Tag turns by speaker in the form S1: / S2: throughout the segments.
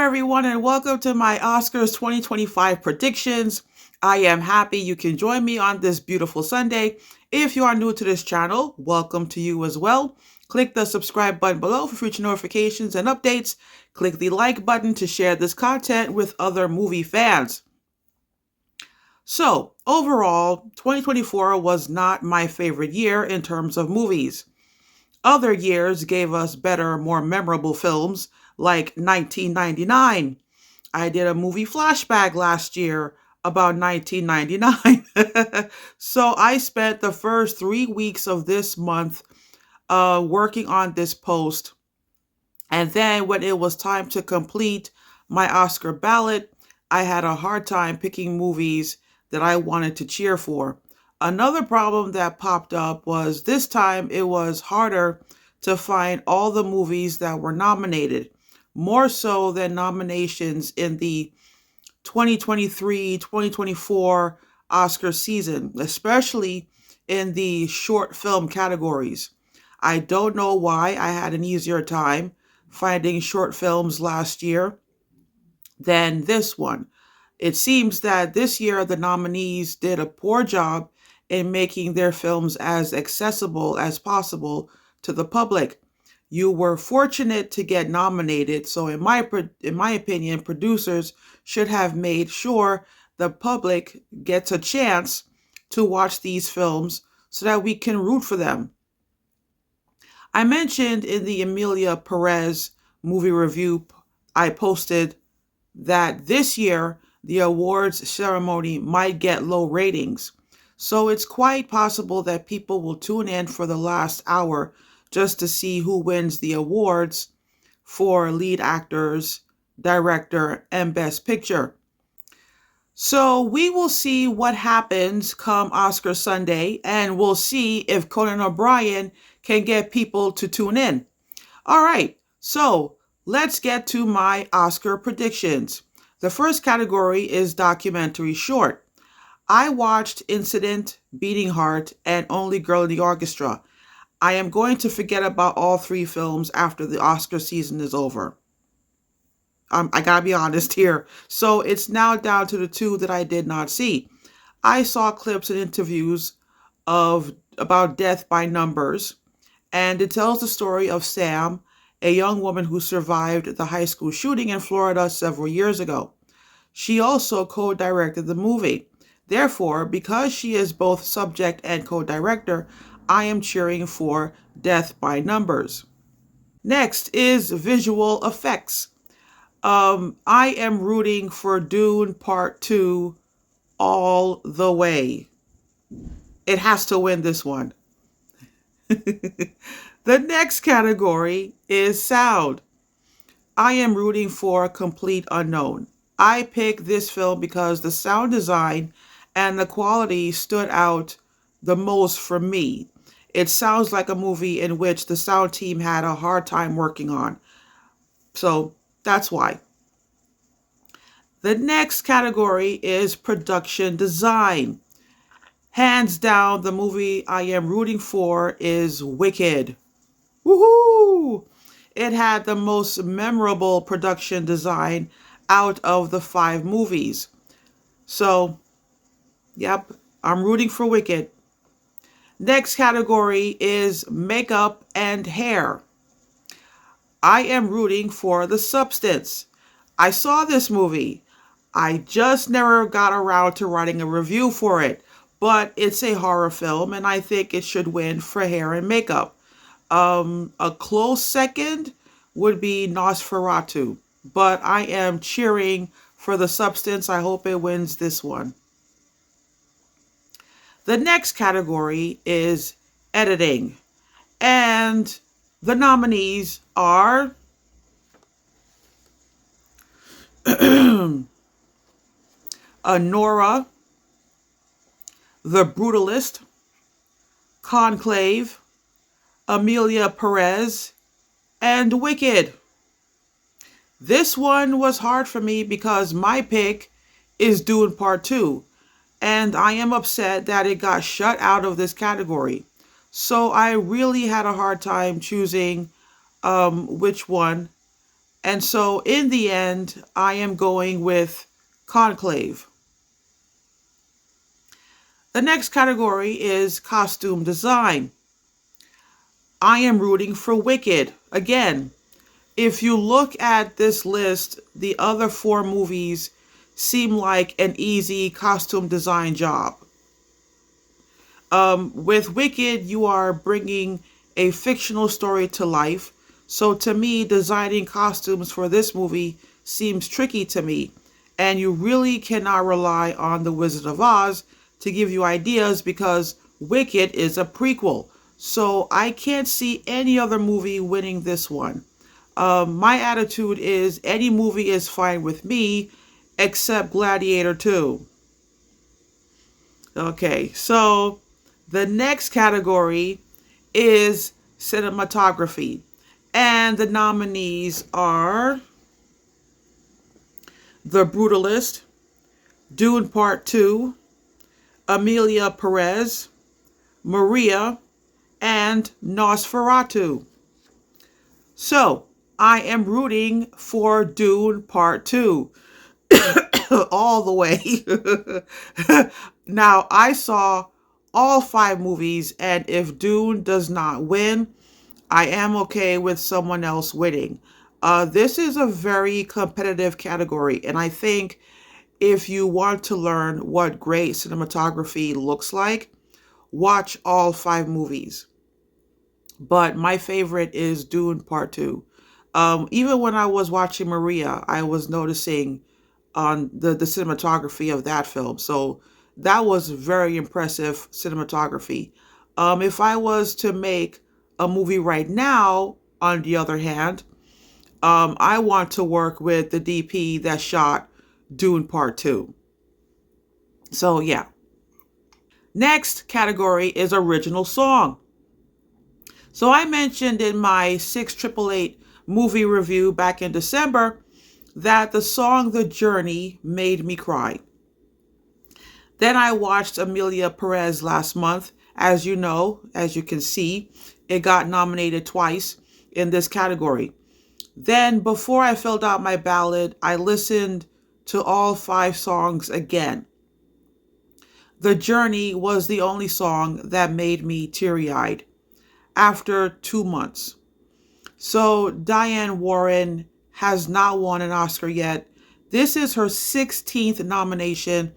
S1: everyone, and welcome to my Oscars 2025 predictions. I am happy you can join me on this beautiful Sunday. If you are new to this channel, welcome to you as well. Click the subscribe button below for future notifications and updates. Click the like button to share this content with other movie fans. So, overall, 2024 was not my favorite year in terms of movies. Other years gave us better, more memorable films, like 1999. I did a movie flashback last year about 1999. So I spent the first 3 weeks of this month working on this post. And then when it was time to complete my Oscar ballot, I had a hard time picking movies that I wanted to cheer for. Another problem that popped up was this time it was harder to find all the movies that were nominated, more so than nominations in the 2023-2024 Oscar season, especially in the short film categories. I don't know why I had an easier time finding short films last year than this one. It seems that this year the nominees did a poor job in making their films as accessible as possible to the public. You were fortunate to get nominated, so in my opinion, producers should have made sure the public gets a chance to watch these films so that we can root for them. I mentioned in the Emilia Perez movie review I posted that this year the awards ceremony might get low ratings. So it's quite possible that people will tune in for the last hour just to see who wins the awards for lead actors, director, and best picture. So we will see what happens come Oscar Sunday, and we'll see if Conan O'Brien can get people to tune in. All right, so let's get to my Oscar predictions. The first category is documentary short. I watched Incident, Beating Heart, and Only Girl in the Orchestra. I am going to forget about all three films after the Oscar season is over. I gotta be honest here. So it's now down to the two that I did not see. I saw clips and interviews about Death by Numbers, and it tells the story of Sam, a young woman who survived the high school shooting in Florida several years ago. She also co-directed the movie. Therefore, because she is both subject and co-director, I am cheering for Death by Numbers. Next is visual effects. I am rooting for Dune Part 2 all the way. It has to win this one. The next category is sound. I am rooting for Complete Unknown. I picked this film because the sound design and the quality stood out the most for me. It sounds like a movie in which the sound team had a hard time working on. So that's why. The next category is production design. Hands down, the movie I am rooting for is Wicked. Woohoo! It had the most memorable production design out of the 5 movies. So, yep, I'm rooting for Wicked. Next category is makeup and hair. I am rooting for The Substance. I saw this movie. I just never got around to writing a review for it, but it's a horror film and I think it should win for hair and makeup. A close second would be Nosferatu, but I am cheering for The Substance. I hope it wins this one. The next category is editing, and the nominees are Nora, The Brutalist, Conclave, Emilia Perez, and Wicked. This one was hard for me because my pick is Dune Part 2, and I am upset that it got shut out of this category. So I really had a hard time choosing which one And so in the end, I am going with Conclave. The next category is costume design. I am rooting for Wicked. Again, if you look at this list, the other four movies seem like an easy costume design job. With Wicked, you are bringing a fictional story to life. So to me, designing costumes for this movie seems tricky to me. And you really cannot rely on The Wizard of Oz to give you ideas because Wicked is a prequel. So I can't see any other movie winning this one. My attitude is any movie is fine with me except Gladiator 2. Okay, so the next category is cinematography. And the nominees are The Brutalist, Dune Part 2, Amelia Perez, Maria, and Nosferatu. So, I am rooting for Dune Part 2 all the way. Now, I saw all five movies, and if Dune does not win, I am okay with someone else winning. This is a very competitive category, and I think if you want to learn what great cinematography looks like, watch all five movies. But my favorite is Dune Part 2. Even when I was watching Maria, I was noticing on the cinematography of that film. So that was very impressive cinematography. If I was to make a movie right now, on the other hand, I want to work with the DP that shot Dune Part 2. So yeah. Next category is original song. So I mentioned in my 6888 movie review back in December that the song The Journey made me cry. Then I watched Amelia Perez last month. As you know, as you can see, it got nominated twice in this category. Then, before I filled out my ballot, I listened to all five songs again. The Journey was the only song that made me teary-eyed after 2 months. So Diane Warren has not won an Oscar yet. This is her 16th nomination.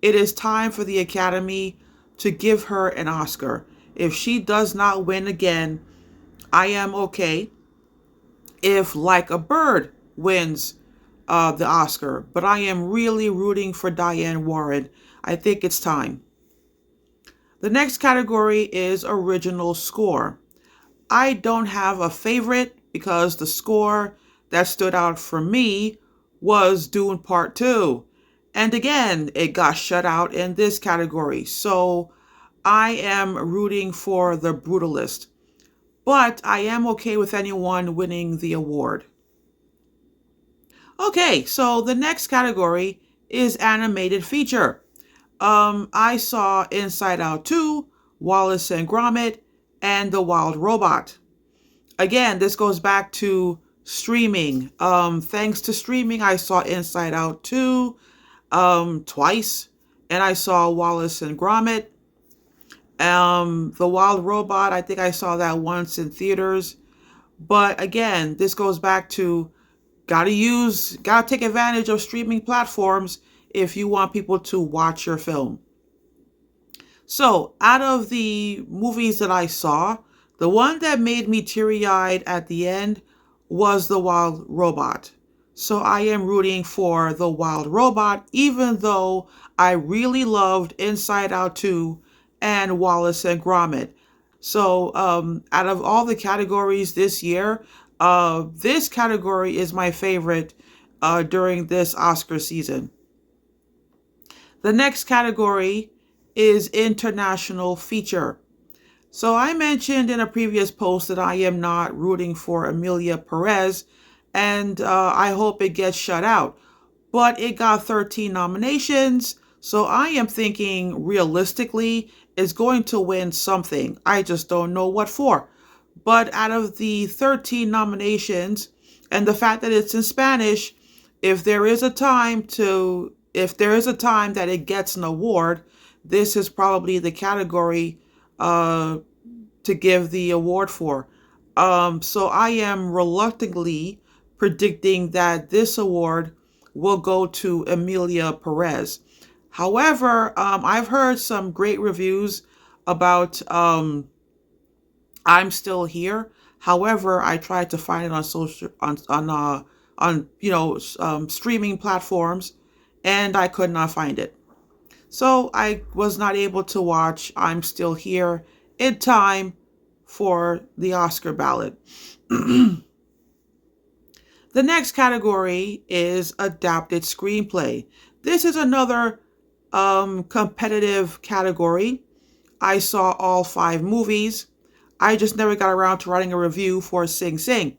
S1: It is time for the Academy to give her an Oscar. If she does not win again, I am okay if Like a Bird wins the Oscar. But I am really rooting for Diane Warren. I think it's time. The next category is original score. I don't have a favorite because the score that stood out for me was Dune Part 2. And again, it got shut out in this category. So I am rooting for The Brutalist. But I am okay with anyone winning the award. Okay, so the next category is animated feature. I saw Inside Out 2, Wallace and Gromit, and The Wild Robot. Again, this goes back to streaming. Thanks to streaming, I saw Inside Out 2 twice, and I saw Wallace and Gromit. The Wild Robot, I think I saw that once in theaters. But again, this goes back to gotta take advantage of streaming platforms if you want people to watch your film. So, out of the movies that I saw, the one that made me teary-eyed at the end was The Wild Robot. So I am rooting for The Wild Robot, even though I really loved Inside Out 2 and Wallace and Gromit. So out of all the categories this year, this category is my favorite during this Oscar season. The next category is international feature. So I mentioned in a previous post that I am not rooting for Amelia Perez, and I hope it gets shut out. But it got 13 nominations, so I am thinking realistically it's going to win something. I just don't know what for. But out of the 13 nominations, And the fact that it's in Spanish, if there is a time that it gets an award, this is probably the category uh, to give the award for. So I am reluctantly predicting that this award will go to Emilia Perez. However, I've heard some great reviews about I'm Still Here. However, I tried to find it on social on streaming platforms, and I could not find it. So I was not able to watch I'm Still Here in time for the Oscar ballot. The next category is adapted screenplay. This is another competitive category. I saw all 5 movies. I just never got around to writing a review for Sing Sing.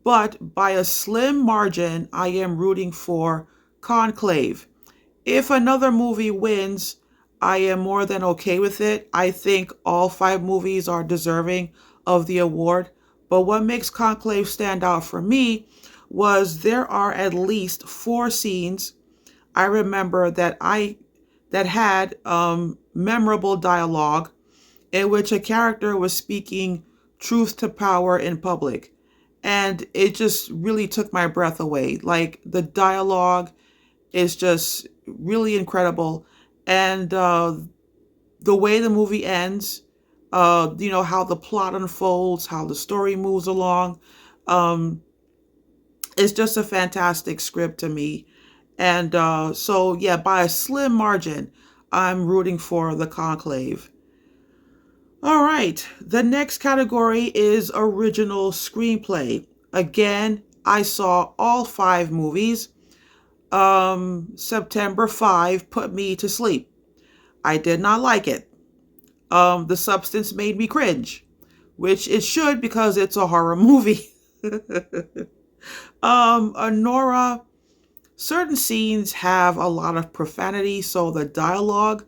S1: But by a slim margin, I am rooting for Conclave. If another movie wins, I am more than okay with it. I think all 5 movies are deserving of the award. But what makes Conclave stand out for me was there are at least 4 scenes I remember that had memorable dialogue in which a character was speaking truth to power in public. And it just really took my breath away. Like the dialogue is just really incredible. And the way the movie ends, how the plot unfolds, how the story moves along, um, it's just a fantastic script to me. And so, yeah, by a slim margin, I'm rooting for The Conclave. All right, the next category is original screenplay. Again, I saw all 5 movies. September 5 put me to sleep. I did not like it. The substance made me cringe, which it should because it's a horror movie. Nora, certain scenes have a lot of profanity, so the dialogue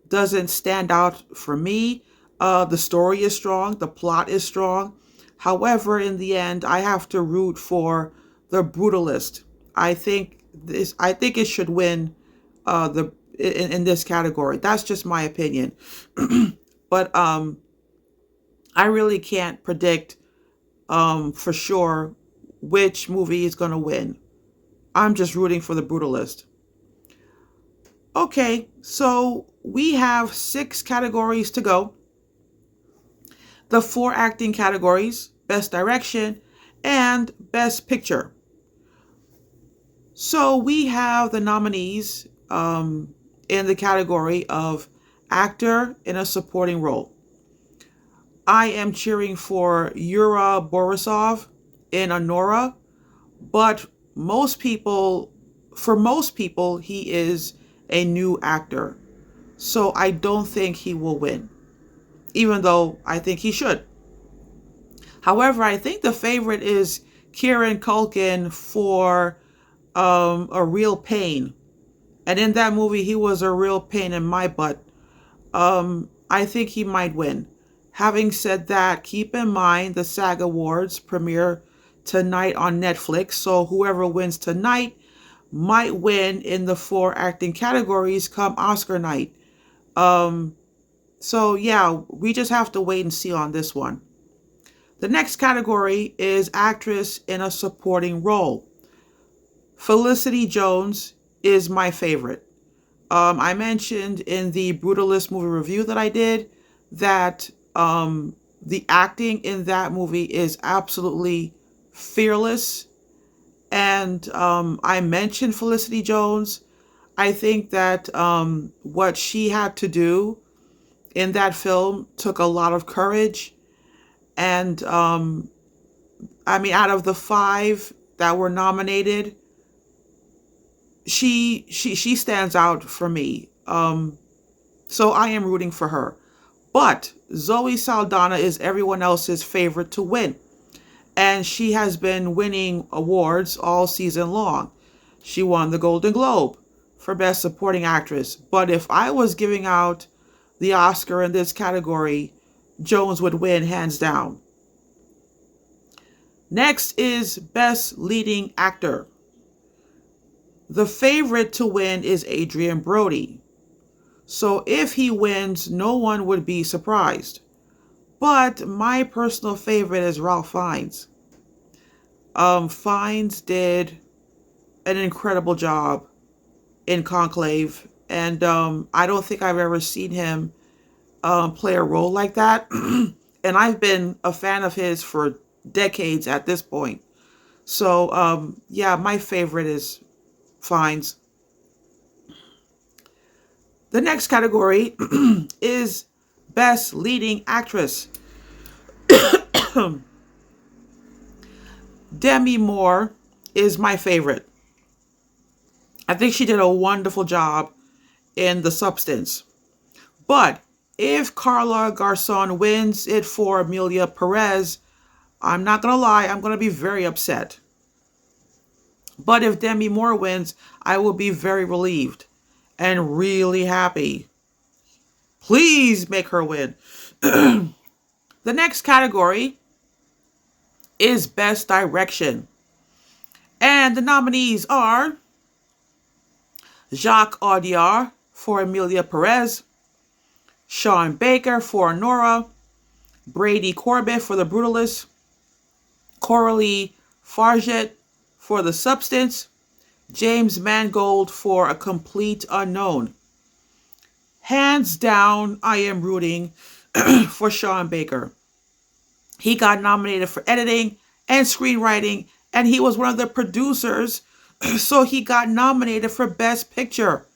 S1: doesn't stand out for me. The story is strong, the plot is strong. However, in the end, I have to root for The Brutalist. I think it should win the in this category. That's just my opinion. But I really can't predict for sure which movie is going to win. I'm just rooting for The Brutalist. Okay, so we have 6 categories to go. The 4 acting categories: Best Direction and Best Picture. So we have the nominees in the category of Actor in a Supporting Role. I am cheering for Yura Borisov in Anora, but for most people, he is a new actor. So I don't think he will win, even though I think he should. However, I think the favorite is Kieran Culkin for A Real Pain. And in that movie, he was a real pain in my butt. I think he might win. Having said that, keep in mind the SAG Awards premiere tonight on Netflix. So whoever wins tonight might win in the 4 acting categories come Oscar night. So yeah, we just have to wait and see on this one. The next category is Actress in a Supporting Role. Felicity Jones is my favorite. I mentioned in the Brutalist movie review that I did that the acting in that movie is absolutely fearless. And I mentioned Felicity Jones. I think that what she had to do in that film took a lot of courage. And out of the 5 that were nominated, she stands out for me. So I am rooting for her. But Zoe Saldana is everyone else's favorite to win. And she has been winning awards all season long. She won the Golden Globe for Best Supporting Actress. But if I was giving out the Oscar in this category, Jones would win hands down. Next is Best Leading Actor. The favorite to win is Adrian Brody. So if he wins, no one would be surprised. But my personal favorite is Ralph Fiennes. Fiennes did an incredible job in Conclave, and I don't think I've ever seen him play a role like that. And I've been a fan of his for decades at this point. So yeah, my favorite is Fiennes. The next category is Best Leading Actress. Demi Moore is my favorite. I think she did a wonderful job in The Substance. But if Carla Garson wins it for Amelia Perez, I'm not going to lie, I'm going to be very upset. But if Demi Moore wins, I will be very relieved and really happy. Please make her win. The next category is Best Direction. And the nominees are Jacques Audiard for Amelia Perez, Sean Baker for Nora, Brady Corbett for The Brutalist, Coralie Farget for The Substance, James Mangold for A Complete Unknown. Hands down, I am rooting for Sean Baker. He got nominated for editing and screenwriting, and he was one of the producers, so he got nominated for Best Picture.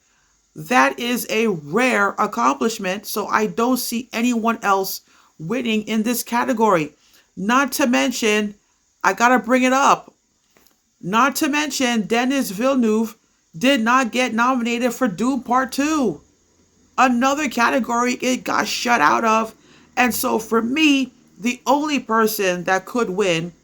S1: That is a rare accomplishment, so I don't see anyone else winning in this category. Not to mention, I gotta bring it up, not to mention Denis Villeneuve did not get nominated for Dune Part 2. Another category it got shut out of. And so for me, the only person that could win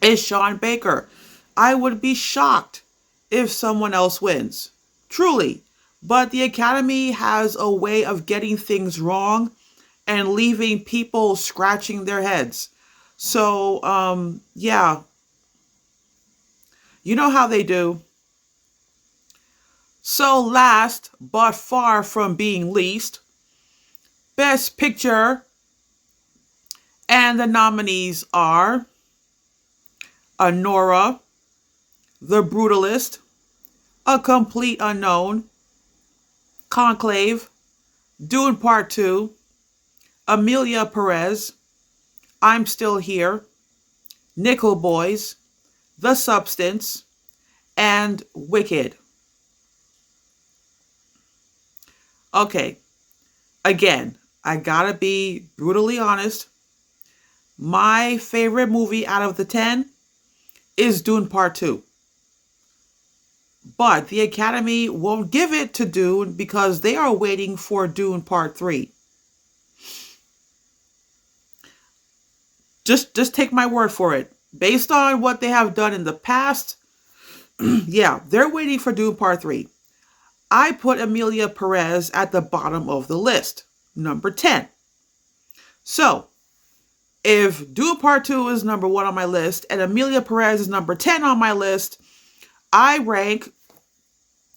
S1: is Sean Baker. I would be shocked if someone else wins. Truly. But the Academy has a way of getting things wrong and leaving people scratching their heads. So, yeah. You know how they do. So last, but far from being least, Best Picture. And the nominees are Nora, The Brutalist, A Complete Unknown, Conclave, Dune Part 2, Amelia Perez, I'm Still Here, Nickel Boys, The Substance, and Wicked. Okay, again, I gotta be brutally honest. My favorite movie out of the 10 is Dune Part 2. But the Academy won't give it to Dune because they are waiting for Dune Part 3. Just take my word for it. Based on what they have done in the past, yeah, they're waiting for Dune Part 3. I put Amelia Perez at the bottom of the list, number 10. So, if Dune Part 2 is number 1 on my list and Amelia Perez is number 10 on my list, I rank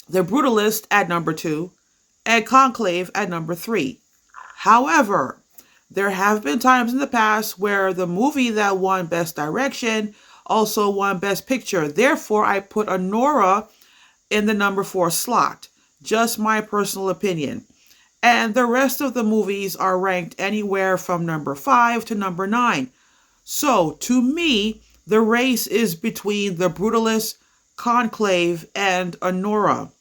S1: The Brutalist at number 2 and Conclave at number 3. However, there have been times in the past where the movie that won Best Direction also won Best Picture. Therefore, I put Nora in the number 4 slot. Just my personal opinion. And the rest of the movies are ranked anywhere from number 5 to number 9. So, to me, the race is between The Brutalist, Conclave, and Nora.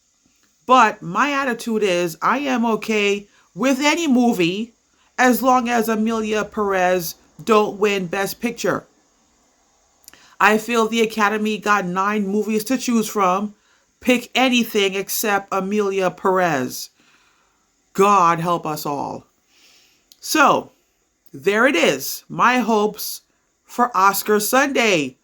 S1: But my attitude is I am okay with any movie as long as Amelia Perez don't win Best Picture. I feel the Academy got 9 movies to choose from. Pick anything except Amelia Perez. God help us all. So, there it is. My hopes for Oscar Sunday,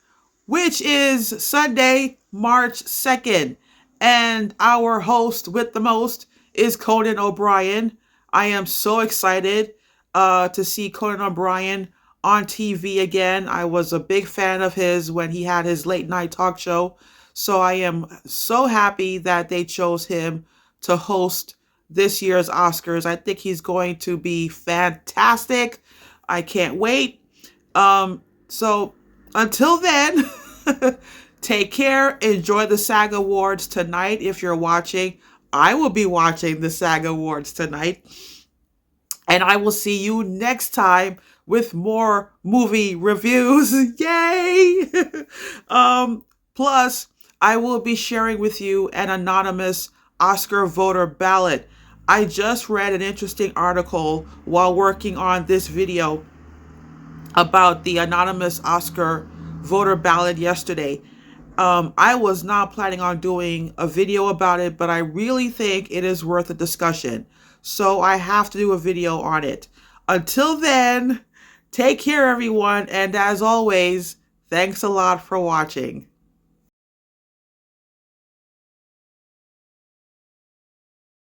S1: which is Sunday, March 2nd. And our host with the most is Conan O'Brien. I am so excited to see Conan O'Brien on TV again. I was a big fan of his when he had his late night talk show. So I am so happy that they chose him to host this year's Oscars. I think he's going to be fantastic. I can't wait. So until then, take care. Enjoy the SAG Awards tonight if you're watching. I will be watching the SAG Awards tonight. And I will see you next time with more movie reviews. Yay! Plus, I will be sharing with you an anonymous Oscar voter ballot. I just read an interesting article while working on this video about the anonymous Oscar voter ballot yesterday. I was not planning on doing a video about it, but I really think it is worth a discussion. So I have to do a video on it. Until then, take care, everyone. And as always, thanks a lot for watching.